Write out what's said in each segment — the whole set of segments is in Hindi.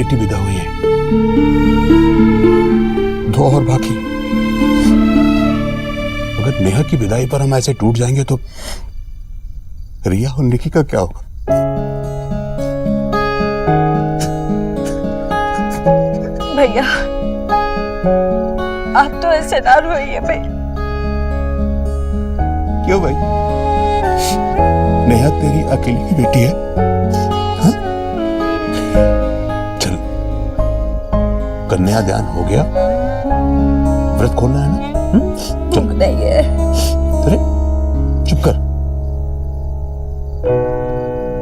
बेटी विदा हुई है, 2 और बाकी। अगर नेहा की विदाई पर हम ऐसे टूट जाएंगे तो रिया और निकी का क्या होगा? भैया आप तो ऐसे ना रोइए भैया। क्यों भाई? नेहा तेरी अकेली की बेटी है, हाँ? चल, कन्यादान हो गया, व्रत खोलना है ना? चल नहीं है। अरे चुप कर।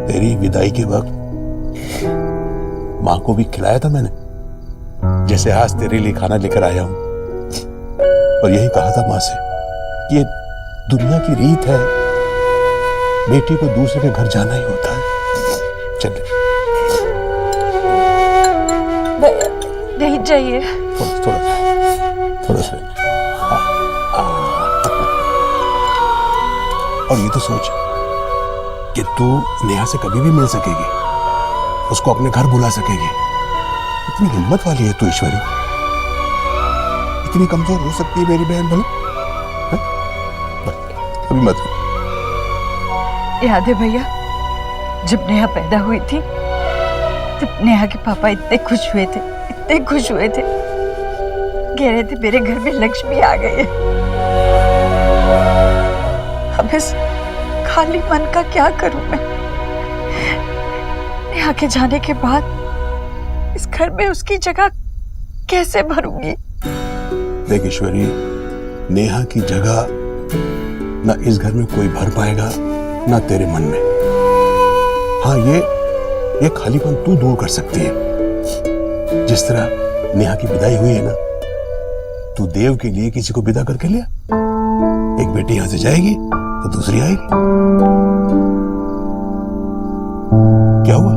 तेरी विदाई के वक्त मां को भी खिलाया था मैंने, जैसे आज तेरे लिए खाना लेकर आया हूं, और यही कहा था मां से कि ये दुनिया की रीत है, बेटी को दूसरे के घर जाना ही होता है। चल भैया नहीं चाहिए। थोड़ा सा। और ये तो सोच कि तू नेहा से कभी भी मिल सकेगी, उसको अपने घर बुला सकेगी। इतनी हिम्मत वाली है तू ईश्वरी, इतनी कमजोर हो सकती है मेरी बहन भला? अभी मत रो। याद है भैया जब नेहा पैदा हुई थी तब नेहा के पापा इतने खुश हुए थे, इतने खुश हुए थे, कह रहे थे मेरे घर में लक्ष्मी आ गई है। अब इस खाली मन का क्या करूं मैं? नेहा के जाने के बाद इस घर में उसकी जगह कैसे भरूंगी? देख ईश्वरी, नेहा की जगह ना इस घर में कोई भर पाएगा ना तेरे मन में। हाँ, ये खालीपन तू दूर कर सकती है। जिस तरह नेहा की विदाई हुई है ना, तू देव के लिए किसी को विदा करके लिया। एक बेटी यहां से जाएगी तो दूसरी आएगी। क्या हुआ?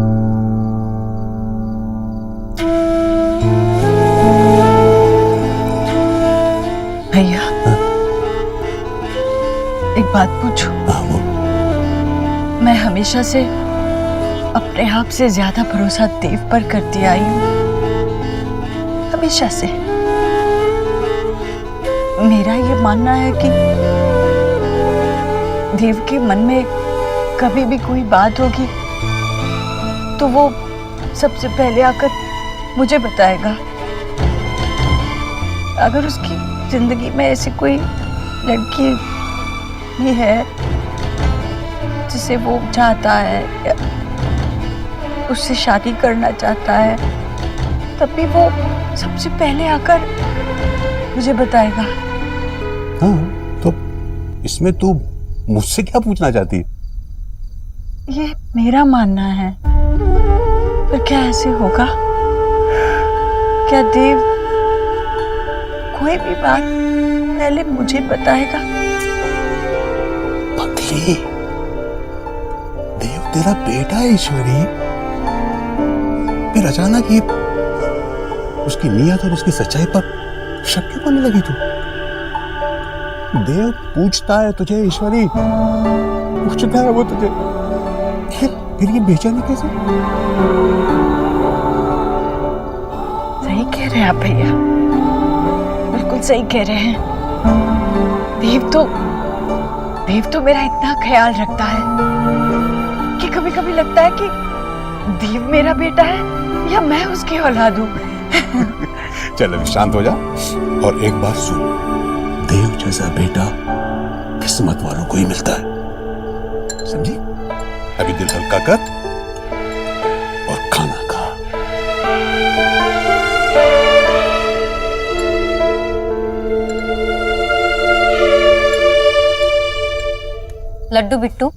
भैया एक बात पूछूं? हाँ, वो मैं हमेशा से अपने आप से ज्यादा भरोसा देव पर करती आई हूँ, हमेशा से। मेरा ये मानना है कि देव के मन में कभी भी कोई बात होगी तो वो सबसे पहले आकर मुझे बताएगा। अगर उसकी जिंदगी में ऐसी कोई लड़की भी है जिसे वो चाहता है या उससे शादी करना चाहता है, तब भी वो सबसे पहले आकर मुझे बताएगा। हाँ, तो इसमें तू मुझसे क्या पूछना चाहती है? ये मेरा मानना है, पर क्या ऐसे होगा? क्या देव कोई भी बात पहले मुझे बताएगा? पगली, देव तेरा बेटा है ईश्वरी। फिर अचानक ये उसकी नीयत और उसकी सच्चाई पर शक क्यों करने लगी तू? देव पूछता है तुझे ईश्वरी, पूछता है वो तुझे। फिर ये बेचैनी कैसे? सही कह रहे हैं आप भैया, बिल्कुल सही कह रहे हैं। देव तो मेरा इतना ख्याल रखता है कि कभी कभी लगता है कि देव मेरा बेटा है या मैं उसकी औलाद हूँ। चल अभी शांत हो जा और एक बात सुन, देव जैसा बेटा किस्मत वालों को ही मिलता है, समझी? अभी दिल हल्का कर और खाना खा। लड्डू बिट्टू,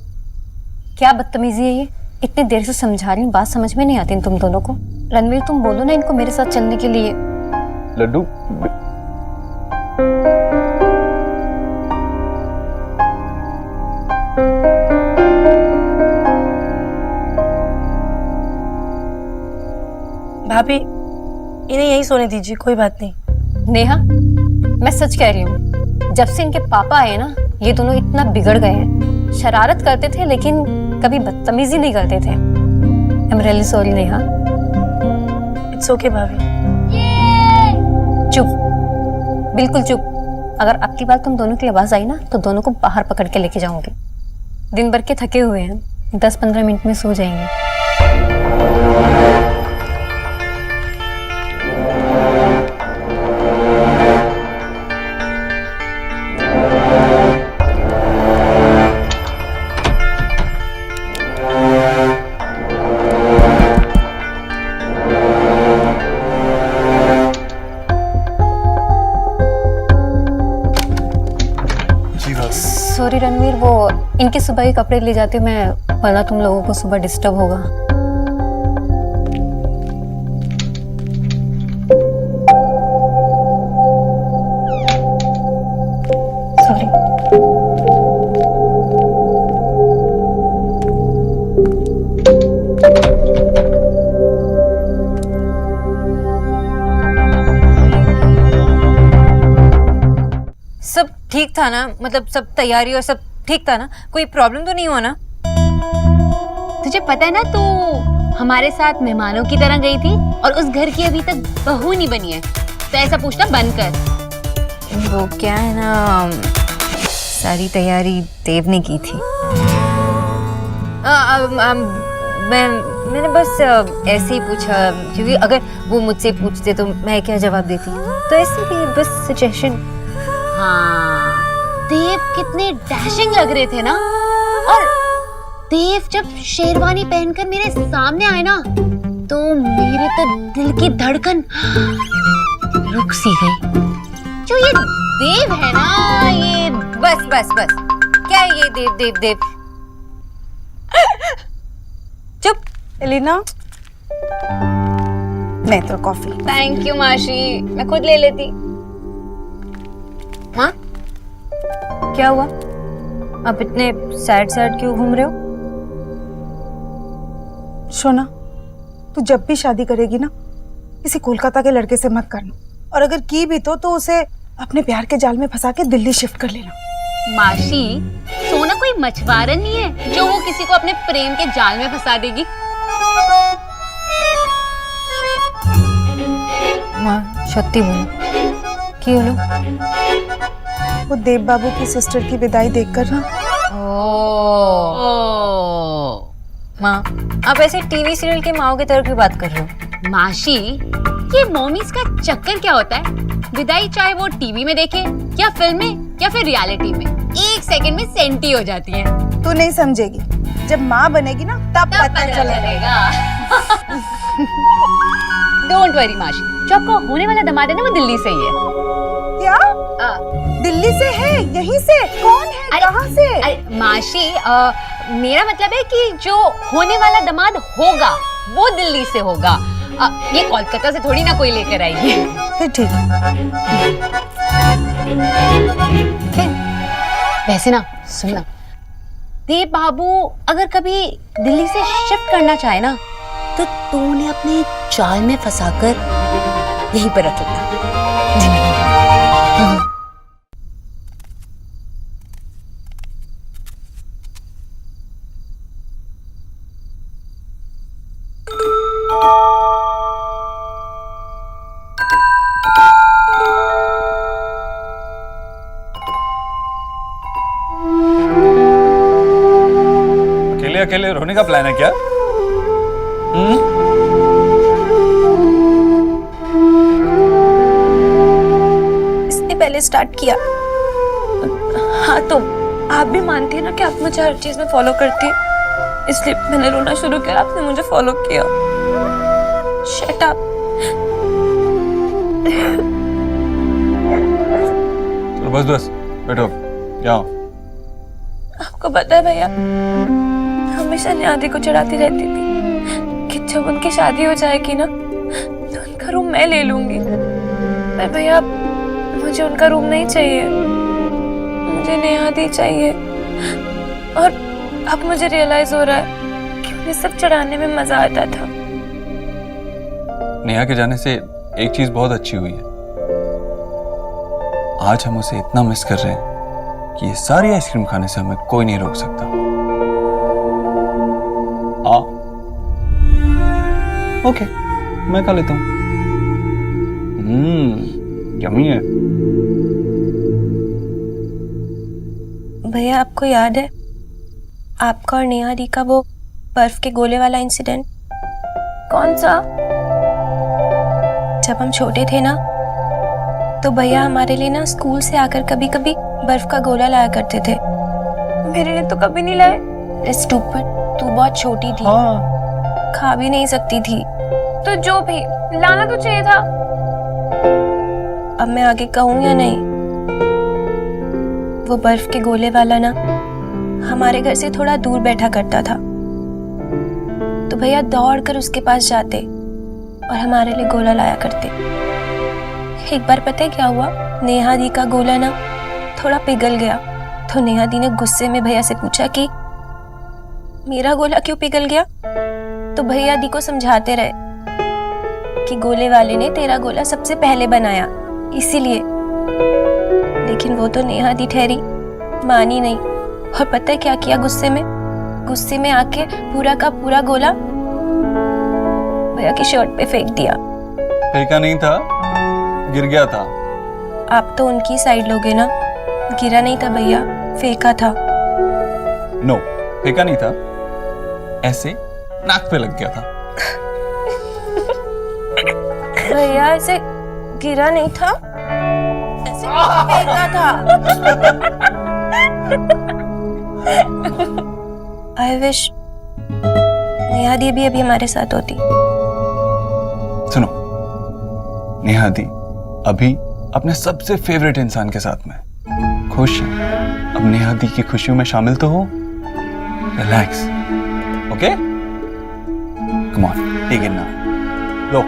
क्या बदतमीजी है ये? इतनी देर से समझा रही हूँ, बात समझ में नहीं आती तुम दोनों को। रणवीर, तुम बोलो ना इनको मेरे साथ चलने के लिए। लड्डू, भाभी इन्हें यही सोने दीजिए, कोई बात नहीं। नेहा, मैं सच कह रही हूँ, जब से इनके पापा आए ना, ये दोनों इतना बिगड़ गए हैं। शरारत करते थे लेकिन कभी बदतमीजी नहीं करते थे। I am really sorry Neha. It's okay भाभी। चुप, बिल्कुल चुप। अगर अगली बार तुम दोनों की आवाज आई ना तो दोनों को बाहर पकड़ के लेके जाऊंगी। दिन भर के थके हुए हैं, 10-15 मिनट में सो जाएंगे। सॉरी रणवीर, वो इनके सुबह के कपड़े ले जाते मैं, वरना तुम लोगों को सुबह डिस्टर्ब होगा। सॉरी। सब ठीक था ना? मतलब सब तैयारी और सब ठीक था ना? कोई प्रॉब्लम तो नहीं हुआ ना? तुझे पता है ना, तू हमारे साथ मेहमानों की तरह गई थी और उस घर की अभी तक बहू नहीं बनी है, तो ऐसा पूछना बंद कर। वो क्या है ना, सारी तैयारी देव ने की थी। मैंने बस ऐसे ही पूछा, क्योंकि अगर वो मुझसे पूछते तो मैं क्या जवाब देती, तो ऐसे भी बस सजेशन। हाँ, देव कितने डैशिंग लग रहे थे ना। और देव जब शेरवानी पहनकर मेरे सामने आए ना, तो मेरे तो दिल की धड़कन रुक सी गई। जो ये देव है ना, ये बस बस बस, क्या है ये देव देव देव? चुप। एलिना, मैं तो कॉफी। थैंक यू माशी, मैं खुद ले लेती। हाँ, क्या हुआ? आप इतने सैड सैड क्यों घूम रहे हो? शोना, तू जब भी शादी करेगी ना, किसी कोलकाता के लड़के से मत करना, और अगर की भी तो उसे अपने प्यार के जाल में फंसा के दिल्ली शिफ्ट कर लेना। माशी, सोना कोई मछुआरा नहीं है जो वो किसी को अपने प्रेम के जाल में फंसा देगी। माँ सत्य बोलो, की बोलो? वो देव बाबू की सिस्टर की विदाई देखकर ना, माँ आप ऐसे टीवी सीरियल के माओ की तरह क्यों बात कर रहे हो? माशी, ये मॉमीज का चक्कर क्या होता है? विदाई चाहे वो टीवी में देखे या फिल्म में या फिर रियलिटी में, 1 सेकंड में सेंटी हो जाती है। तू नहीं समझेगी, जब माँ बनेगी ना तब पता चलेगा। डोंट वरी माशी, जो आपका होने वाला दामाद है ना, वो दिल्ली से ही है। क्या? दिल्ली से है? यहीं से? कौन है? कहाँ से? अरे माशी, मेरा मतलब है कि जो होने वाला दामाद होगा वो दिल्ली से होगा। ये कोलकाता से थोड़ी ना कोई लेकर आएगी। फिर ठीक है। वैसे ना सुनना, देव बाबू अगर कभी दिल्ली से शिफ्ट करना चाहे ना, तो तू उन्हें अपने जाल में फंसाकर यहीं पर रख लेना। अकेले अकेले रोने का प्लान है क्या? इसने पहले स्टार्ट किया। हाँ, तो आप भी मानती है ना कि आप मुझे हर चीज में फॉलो करती है, इसलिए मैंने रोना शुरू किया, आपने मुझे फॉलो किया। Shut up. चलो बस बस बैठो, जाओ। आपको पता है भैया, हमेशा नियादी को चढ़ाती रहती थी कि जब उनकी शादी हो जाएगी ना तो उनका रूम मैं ले लूंगी। पर भैया मुझे उनका रूम नहीं चाहिए, मुझे नियादी चाहिए। और अब मुझे रियलाइज हो रहा है कि उन्हें सब चढ़ाने में मजा आता था। नेहा के जाने से एक चीज बहुत अच्छी हुई है, आज हम उसे इतना मिस कर रहे हैं कि ये सारी आइसक्रीम खाने से हमें कोई नहीं रोक सकता। ओके, मैं खा लेता हूँ। यम्मी है। भैया आपको याद है आपका और नेहा दी का वो बर्फ के गोले वाला इंसिडेंट? कौन सा? जब हम छोटे थे ना तो भैया हमारे लिए ना स्कूल से आकर कभी कभी बर्फ का गोला लाया करते थे। मेरे लिए तो कभी नहीं लाए। अरे स्टूपिड, तू बहुत छोटी थी, हाँ। खा भी नहीं सकती थी। तो जो भी लाना तो चाहिए था। अब मैं आगे कहूँ या नहीं? वो बर्फ के गोले वाला ना हमारे घर से थोड़ा दूर बैठा करता था, तो भैया दौड़कर उसके पास जाते और हमारे लिए गोला लाया करते। एक बार पता है क्या हुआ? नेहा दी का गोला ना थोड़ा पिघल गया, तो नेहा दी ने गुस्से में भैया से पूछा कि मेरा गोला क्यों पिघल गया? तो भैया दी को समझाते रहे कि गोले वाले ने तेरा गोला सबसे पहले बनाया, इसीलिए। लेकिन वो तो नेहा दी ठहरी, मानी नहीं, और पता है क्या किया? गुस्से में आके पूरा का पूरा गोला भैया की शर्ट पे फेंक दिया। फेंका नहीं था, गिर गया था। आप तो उनकी साइड लोगे ना, गिरा नहीं था भैया, फेंका था। नो, फेंका नहीं था, ऐसे नाक पे लग गया था। भैया ऐसे गिरा नहीं था, ऐसे फेंका था। आई विश नेहा दी भी अभी हमारे साथ होती। सुनो, नेहा दी अभी अपने सबसे फेवरेट इंसान के साथ में खुश है। अब नेहा दी की खुशियों में शामिल तो हो। Relax, okay? Come on, take it now. Low.